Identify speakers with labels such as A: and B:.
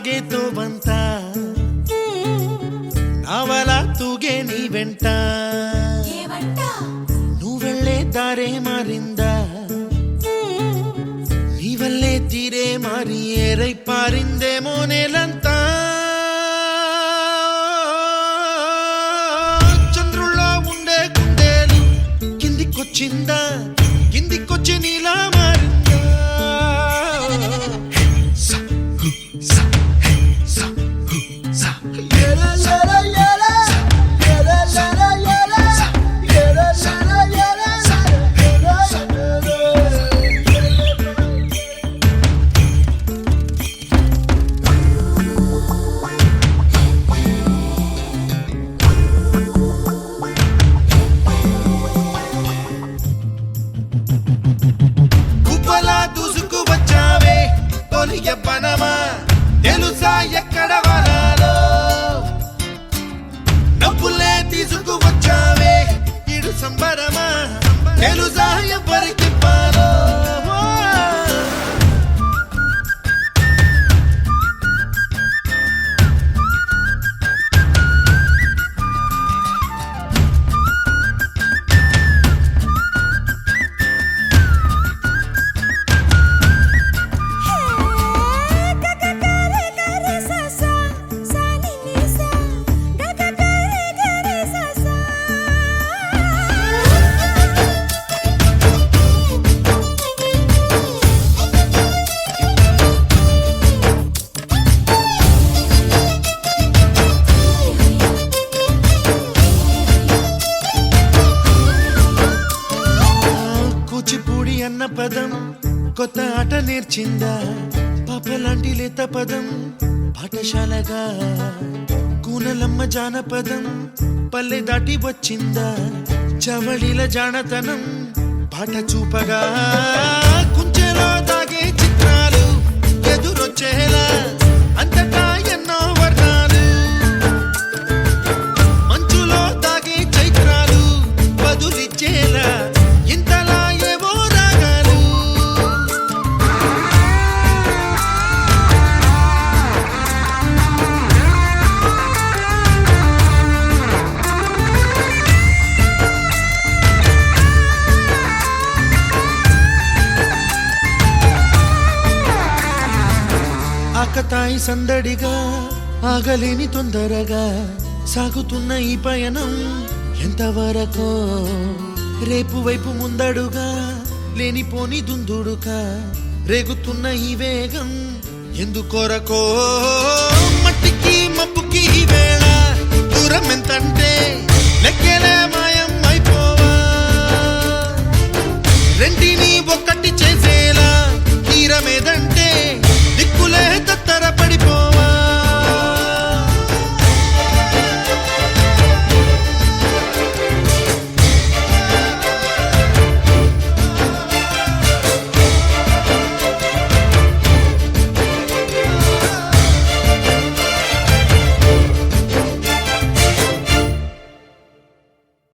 A: ಸಾಗೇತೋ ಬಂತ ನಾವಲ ತೂಗೆ ನೀ వెంట నువ్వెళ్ళే దారే మారిందా నీ వల్లే తీరే మారి ఏరై పారిందేమో నేలంతా చంద్రుల్లో ఉండే గుండెలు కిందికొచ్చిందా కిందికొచ్చి నీలా మారిందా పనమా తెలుసా ఎక్కడ వరాలో నవ్వులే తీసుకువచ్చావే ఇడు సంబరమా తెలుసా ఎవరికి పాలో అన్న పదం కొత్త ఆట నేర్చిందా పాపలాంటి లేత పదం పాఠశాలగా కూనలమ్మ జానపదం పల్లె దాటి వచ్చిందా చవళిల జానతనం పాట చూపగా కుంచెలో దాగే చిత్రాలు ఎదురొచ్చేలా అంతటా ఎన్నో వర్ణాలు మంచులో దాగే చైత్రాలు బదులిచ్చేలా ఇంతలా ఆకతాయి సందడిగా ఆగలేని తొందరగా సాగుతున్న ఈ పయనం ఎంతవరకో రేపు వైపు ముందడుగా లేనిపోని దుందుడుగా రేగుతున్న ఈ వేగం ఎందుకొరకో మట్టికి మబ్బుకి వేళ